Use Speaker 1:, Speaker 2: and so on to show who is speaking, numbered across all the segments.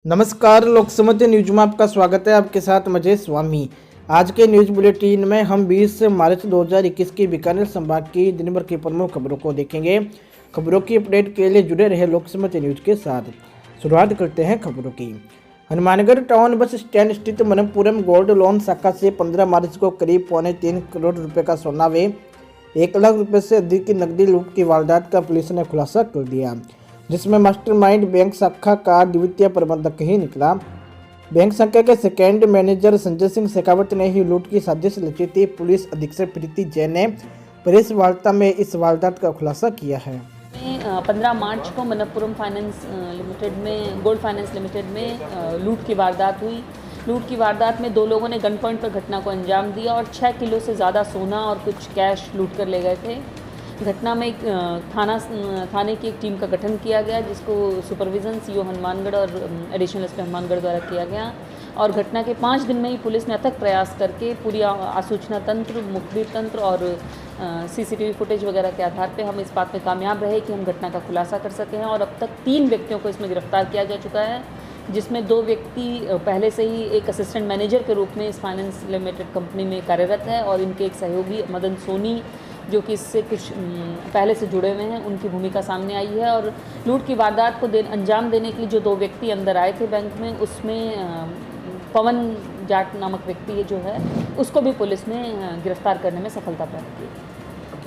Speaker 1: नमस्कार, लोक समझ न्यूज में आपका स्वागत है। आपके साथ मजे स्वामी। आज के न्यूज बुलेटिन में हम 20 मार्च 2021 की बीकानेर संभाग की दिन भर की प्रमुख खबरों को देखेंगे। खबरों की अपडेट के लिए जुड़े रहे लोक समझ न्यूज के साथ। शुरुआत करते हैं खबरों की। हनुमानगढ़ टाउन बस स्टैंड स्थित मनपुरम गोल्ड लोन शाखा से 15 मार्च को करीब 3.25 करोड़ रुपए का सोना व 1 लाख रुपए से अधिक की नकदी लूट की वारदात का पुलिस ने खुलासा कर दिया, जिसमें मास्टरमाइंड बैंक शाखा का द्वितीय प्रबंधक ही निकला। बैंक शाखा के सेकेंड मैनेजर संजय सिंह शेखावत ने ही लूट की साजिश रची थी। पुलिस अधीक्षक प्रीति जैन ने प्रेस वार्ता में इस वारदात का खुलासा किया है।
Speaker 2: 15 मार्च को मनपुरम फाइनेंस लिमिटेड में गोल्ड फाइनेंस लिमिटेड में लूट की वारदात हुई। लूट की वारदात में 2 लोगों ने गन पॉइंट पर घटना को अंजाम दिया और 6 किलो से ज़्यादा सोना और कुछ कैश लूट कर ले गए थे। घटना में थाने की एक टीम का गठन किया गया, जिसको सुपरविजन सीओ हनुमानगढ़ और एडिशनल एसपी हनुमानगढ़ द्वारा किया गया। और घटना के 5 दिन में ही पुलिस ने अथक प्रयास करके पूरी आसूचना तंत्र, मुखबिर तंत्र और सीसीटीवी फुटेज वगैरह के आधार पे हम इस बात में कामयाब रहे कि हम घटना का खुलासा कर सके हैं। और अब तक 3 व्यक्तियों को इसमें गिरफ्तार किया जा चुका है, जिसमें 2 व्यक्ति पहले से ही एक असिस्टेंट मैनेजर के रूप में इस फाइनेंस लिमिटेड कंपनी में कार्यरत है और इनके एक सहयोगी मदन सोनी, जो कि इससे कुछ पहले से जुड़े हुए हैं, उनकी भूमिका सामने आई है। और लूट की वारदात को अंजाम देने के लिए जो 2 व्यक्ति अंदर आए थे बैंक में, उसमें पवन जाट नामक व्यक्ति जो है, उसको भी पुलिस ने गिरफ्तार करने में सफलता प्राप्त की।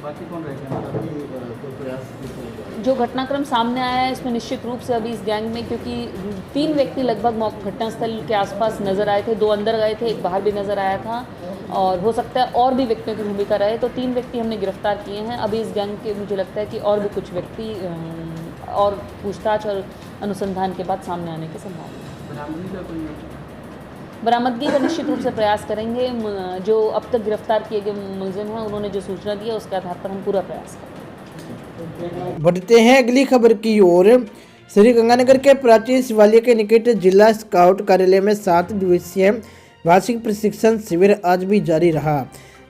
Speaker 3: बाकी कौन रहेगा?
Speaker 2: जो घटनाक्रम सामने आया है, इसमें निश्चित रूप से अभी इस गैंग में, क्योंकि 3 व्यक्ति लगभग घटनास्थल के आसपास नज़र आए थे, 2 अंदर गए थे, एक बाहर भी नज़र आया था और हो सकता है और भी व्यक्तियों की भूमिका रहे। तो 3 व्यक्ति हमने गिरफ्तार किए हैं। अभी इस गैंग के मुझे लगता है कि और भी कुछ व्यक्ति और पूछताछ और अनुसंधान के बाद सामने आने की संभावना है। बरामदगी का निश्चित रूप से प्रयास करेंगे। जो अब तक गिरफ्तार किए गए मुलजिम हैं, उन्होंने जो सूचना दी है उसके आधार पर हम पूरा प्रयास करेंगे।
Speaker 1: बढ़ते हैं अगली खबर की ओर। श्री गंगानगर के प्राचीन शिवालय के निकट जिला स्काउट कार्यालय में 7 दिवसीय वार्षिक प्रशिक्षण शिविर आज भी जारी रहा।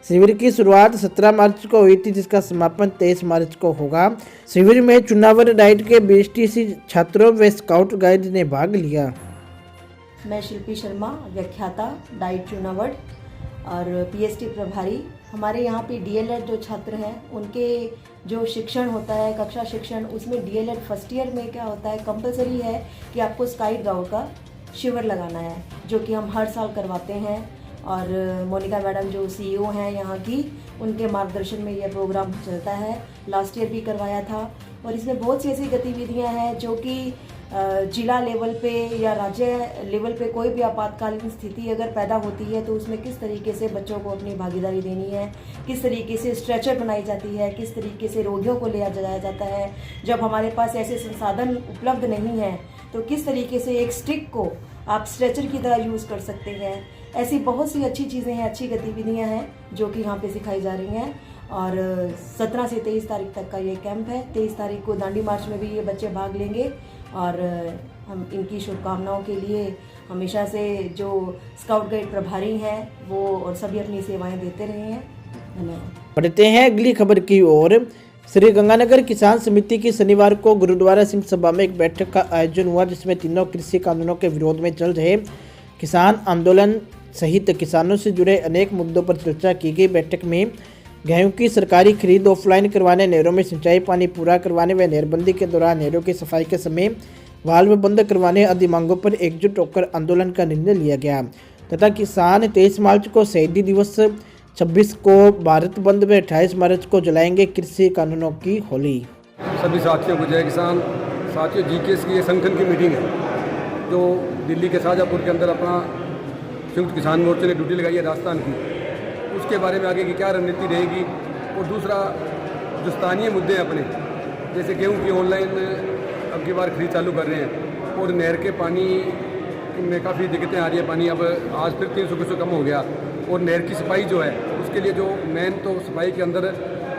Speaker 1: शिविर की शुरुआत 17 मार्च को हुई थी, जिसका समापन 23 मार्च को होगा। शिविर में चुनावर डाइट के 20 छात्रों व स्काउट गाइड ने भाग लिया।
Speaker 4: मैं शिल्पी शर्मा, व्याख्याता डाइट चुनावट और पीएचडी प्रभारी। हमारे यहाँ पे डीएलएड जो छात्र हैं, उनके जो शिक्षण होता है, कक्षा शिक्षण, उसमें डीएलएड फर्स्ट ईयर में क्या होता है, कंपलसरी है कि आपको स्काउट गाउड का शिविर लगाना है, जो कि हम हर साल करवाते हैं। और मोनिका मैडम जो सीईओ हैं यहाँ की, उनके मार्गदर्शन में यह प्रोग्राम चलता है। लास्ट ईयर भी करवाया था। और इसमें बहुत सी ऐसी गतिविधियाँ हैं जो कि जिला लेवल पे या राज्य लेवल पे कोई भी आपातकालीन स्थिति अगर पैदा होती है, तो उसमें किस तरीके से बच्चों को अपनी भागीदारी देनी है, किस तरीके से स्ट्रेचर बनाई जाती है, किस तरीके से रोगियों को ले जाया जाता है। जब हमारे पास ऐसे संसाधन उपलब्ध नहीं हैं, तो किस तरीके से एक स्टिक को आप स्ट्रेचर की तरह यूज़ कर सकते हैं। ऐसी बहुत सी अच्छी चीज़ें हैं, अच्छी गतिविधियाँ हैं जो कि यहाँ पे सिखाई जा रही हैं। और 17 से 23 तारीख तक का ये कैंप है। 23 तारीख को दांडी मार्च में भी ये बच्चे भाग लेंगे और हम इनकी शुभकामनाओं के लिए हमेशा से जो स्काउट गाइड प्रभारी हैं वो और सभी अपनी सेवाएं देते रहे हैं। धन्यवाद।
Speaker 1: बढ़ते हैं अगली खबर की ओर। श्री गंगानगर किसान समिति की शनिवार को गुरुद्वारा सिंह सभा में एक बैठक का आयोजन हुआ, जिसमें तीनों कृषि कानूनों के विरोध में चल रहे किसान आंदोलन सहित किसानों से जुड़े अनेक मुद्दों पर चर्चा की गई। बैठक में गेहूं की सरकारी खरीद ऑफलाइन करवाने, नहरों में सिंचाई पानी पूरा करवाने व नहरबंदी के दौरान नहरों की सफाई के समय वाल्व बंद करवाने आदि मांगों पर एकजुट होकर आंदोलन का निर्णय लिया गया तथा किसान 23 मार्च को शहीदी दिवस, 26 को भारत बंद व 28 मार्च को जलाएंगे कृषि कानूनों की होली।
Speaker 5: सभी साथियों को जय किसान। साथियों, जीकेएस की ये संगठन की मीटिंग है जो दिल्ली के शाहजहाँपुर के अंदर अपना संयुक्त किसान मोर्चे ने ड्यूटी लगाई है राजस्थान की। उसके बारे में आगे की क्या रणनीति रहेगी। और दूसरा, जो स्थानीय मुद्दे हैं अपने, जैसे गेहूं की ऑनलाइन अब की बार खरीद चालू कर रहे हैं और नहर के पानी में काफ़ी दिक्कतें आ रही है। पानी अब आज फिर 300 क्यूसेक कम हो गया। और नहर की सफाई जो है, उसके लिए जो मेन तो सफाई के अंदर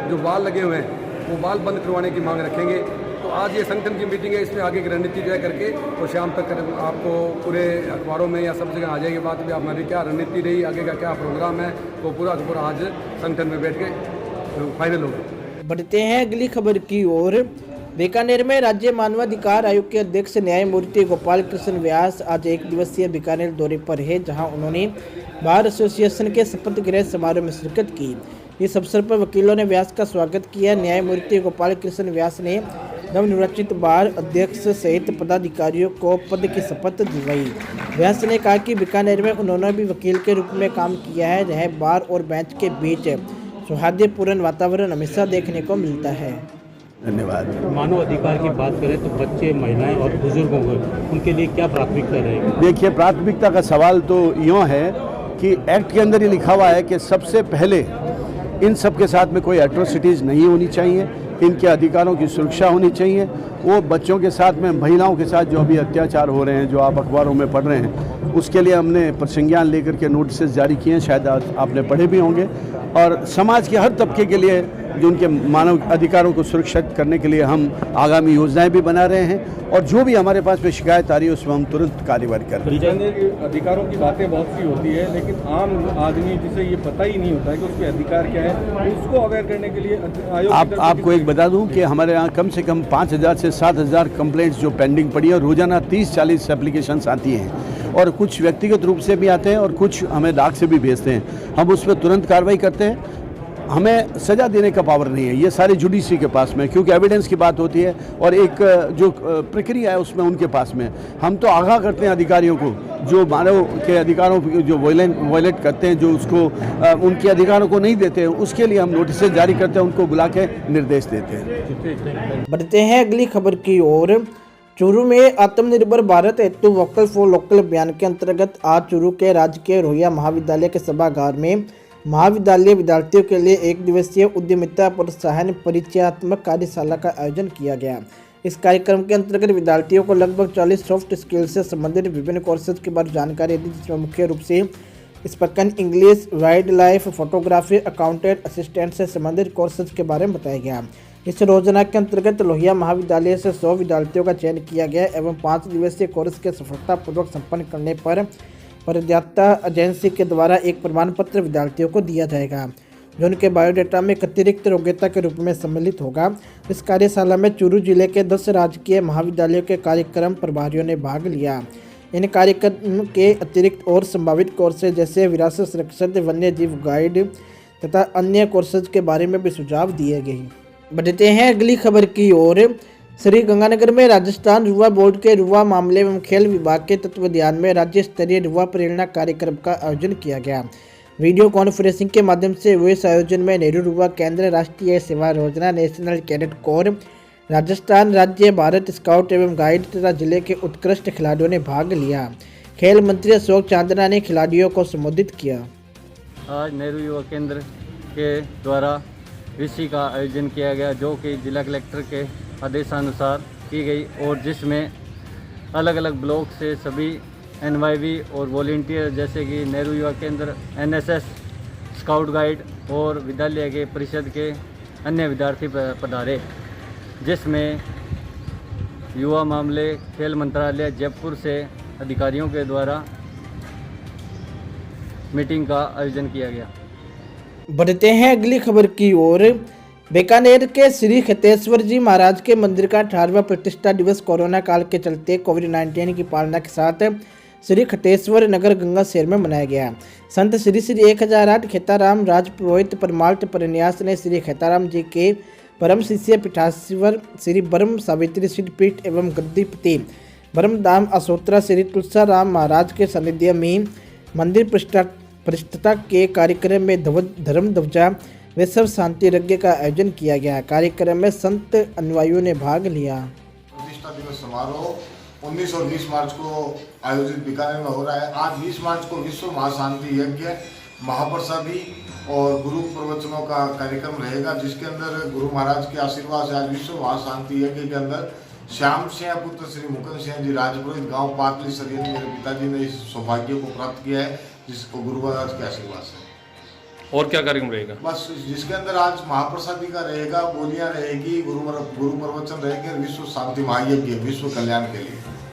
Speaker 5: जो वाल लगे हुए हैं, वो वाल बंद करवाने की मांग रखेंगे। तो आज ये संगठन की मीटिंग है, इसमें आगे की रणनीति तय करके और शाम तक आपको पूरे अखबारों में या सब जगह आ जाएगी बात भी हमारी क्या रणनीति रही, आगे का क्या प्रोग्राम है, वो पूरा का पूरा आज संगठन में बैठ के फाइनल होगा।
Speaker 1: बढ़ते हैं अगली खबर की ओर। बीकानेर में राज्य मानवाधिकार आयोग के अध्यक्ष न्यायमूर्ति गोपाल कृष्ण व्यास आज एक दिवसीय बीकानेर दौरे पर है, जहां उन्होंने बार एसोसिएशन के शपथ ग्रहण समारोह में शिरकत की। इस अवसर पर वकीलों ने व्यास का स्वागत किया। न्यायमूर्ति गोपाल कृष्ण व्यास ने नवनिर्वाचित बार अध्यक्ष सहित पदाधिकारियों को पद की शपथ दिलवाई। व्यास ने कहा कि बीकानेर में उन्होंने भी वकील के रूप में काम किया है, जहां बार और बेंच के बीच सौहार्दपूर्ण वातावरण हमेशा देखने को मिलता है।
Speaker 6: धन्यवाद।
Speaker 7: मानव अधिकार की बात करें तो बच्चे, महिलाएं और बुजुर्गों को उनके लिए क्या प्राथमिकता रहेगी?
Speaker 6: देखिए, प्राथमिकता का सवाल तो यूँ है कि एक्ट के अंदर ये लिखा हुआ है कि सबसे पहले इन सब के साथ में कोई एट्रोसिटीज़ नहीं होनी चाहिए, इनके अधिकारों की सुरक्षा होनी चाहिए। वो बच्चों के साथ में, महिलाओं के साथ जो अभी अत्याचार हो रहे हैं, जो आप अखबारों में पढ़ रहे हैं, उसके लिए हमने प्रसंज्ञान लेकर के नोटिस जारी किए हैं, शायद आपने पढ़े भी होंगे। और समाज के हर तबके के लिए जो उनके मानव अधिकारों को सुरक्षित करने के लिए हम आगामी योजनाएं भी बना रहे हैं, और जो भी हमारे पास में शिकायत आ रही है उसमें हम तुरंत कार्यवाही कर रहे हैं।
Speaker 5: अधिकारों की बातें बहुत सी होती है, लेकिन आम आदमी जिसे ये पता ही नहीं होता है कि उसके अधिकार क्या है, उसको अवेयर करने के लिए आयोग
Speaker 6: आपको एक बता दूं कि हमारे यहाँ कम से कम 5,000 से 7,000 कंप्लेंट्स जो पेंडिंग पड़ी है, और रोजाना 30-40 एप्लीकेशंस आती हैं, और कुछ व्यक्तिगत रूप से भी आते हैं और कुछ हमें डाक से भी भेजते हैं। हम उस पर तुरंत कार्रवाई करते हैं। हमें सज़ा देने का पावर नहीं है, ये सारी जुडिशरी के पास में, क्योंकि एविडेंस की बात होती है और एक जो प्रक्रिया है उसमें उनके पास में। हम तो आगाह करते हैं अधिकारियों को, जो मानव के अधिकारों जो वायलेट करते हैं, जो उसको उनके अधिकारों को नहीं देते हैं, उसके लिए हम नोटिस जारी करते हैं, उनको बुला के निर्देश देते हैं।
Speaker 1: बढ़ते हैं अगली खबर की ओर। चूरू में आत्मनिर्भर भारत हेतु वोकल फॉर लोकल अभियान के अंतर्गत आज चूरू के राजकीय रोहिया महाविद्यालय के सभागार में महाविद्यालय विद्यार्थियों के लिए एक दिवसीय उद्यमिता प्रोत्साहन परिचयात्मक कार्यशाला का आयोजन किया गया। इस कार्यक्रम के अंतर्गत विद्यार्थियों को लगभग 40 सॉफ्ट स्किल से संबंधित विभिन्न कोर्सेज के बारे में जानकारी दी, जिसमें मुख्य रूप से spoken English, wild life photography, accountant assistant से संबंधित कोर्सेज के बारे में बताया गया। इस योजना के अंतर्गत लोहिया महाविद्यालय से 100 विद्यार्थियों का चयन किया गया एवं 5 दिवसीय कोर्स के सफलतापूर्वक संपन्न करने पर प्रदाता एजेंसी के द्वारा एक प्रमाण पत्र विद्यार्थियों को दिया जाएगा, जो उनके बायोडाटा में एक अतिरिक्त योग्यता के रूप में सम्मिलित होगा। इस कार्यशाला में चूरू जिले के 10 राजकीय महाविद्यालयों के कार्यक्रम प्रभारियों ने भाग लिया। इन कार्यक्रम के अतिरिक्त और संभावित कोर्सेज जैसे विरासत संरक्षण, वन्य जीव गाइड तथा अन्य कोर्सेज के बारे में भी सुझाव दिए गए। बढ़ते हैं अगली खबर की ओर। श्री गंगानगर में राजस्थान युवा बोर्ड के युवा मामले एवं खेल विभाग के तत्वाधान में राज्य स्तरीय युवा प्रेरणा कार्यक्रम का आयोजन किया गया। वीडियो कॉन्फ्रेंसिंग के माध्यम से हुए इस आयोजन में नेहरू युवा केंद्र, राष्ट्रीय सेवा योजना, नेशनल कैडेट कोर, राजस्थान राज्य भारत स्काउट एवं गाइड तथा जिले के उत्कृष्ट खिलाड़ियों ने भाग लिया। खेल मंत्री अशोक चांदना ने खिलाड़ियों को संबोधित किया।
Speaker 8: आज नेहरू युवा केंद्र के द्वारा ऋषि का आयोजन किया गया, जो कि जिला कलेक्टर के आदेशानुसार की गई, और जिसमें अलग अलग ब्लॉक से सभी एनवाईवी और वॉलेंटियर जैसे कि नेहरू युवा केंद्र, एनएसएस, स्काउट गाइड और विद्यालय के परिषद के अन्य विद्यार्थी पधारे, जिसमें युवा मामले खेल मंत्रालय जयपुर से अधिकारियों के द्वारा मीटिंग का आयोजन किया गया।
Speaker 1: बढ़ते हैं अगली खबर की ओर। बीकानेर के श्री खतेश्वर जी महाराज के मंदिर का 18वां प्रतिष्ठा दिवस कोरोना काल के चलते कोविड-19 की पालना के साथ श्री खतेश्वर नगर गंगा शहर में मनाया गया। संत श्री 1008 खेताराम राज पुरोहित परमार्थ परन्यास ने श्री खेताराम जी के परम शिष्य पीठाधीश्वर श्री ब्रह्म सावित्री सिद्धपीठ एवं गद्दीपति ब्रह्मधाम असोत्रा श्री तुलसाराम महाराज के सानिध्य में मंदिर प्रतिष्ठा के कार्यक्रम में धर्म ध्वजा विश्व शांति यज्ञ का आयोजन किया गया। कार्यक्रम में संत अनुयायियों ने भाग लिया।
Speaker 9: प्रतिष्ठा दिवस समारोह 19 और 20 मार्च को आयोजित बीकानेर में हो रहा है। आज 20 मार्च को विश्व महाशांति यज्ञ, महाप्रसादी और गुरु प्रवचनों का कार्यक्रम रहेगा, जिसके अंदर गुरु महाराज के आशीर्वाद से आज विश्व महाशांति यज्ञ के अंदर श्याम सिंह पुत्र श्री मुकुंद सिंह जी राजपुरोहित गांव पातली सरियन, मेरे पिताजी ने इस सौभाग्य को प्राप्त किया है, जिसको गुरु महाराज के आशीर्वाद से।
Speaker 10: और क्या कार्यक्रम रहेगा?
Speaker 9: बस जिसके अंदर आज महाप्रसादी का रहेगा, बोलियां रहेगी, गुरु प्रवचन रहेंगे, विश्व शांति महायज्ञ, विश्व कल्याण के लिए।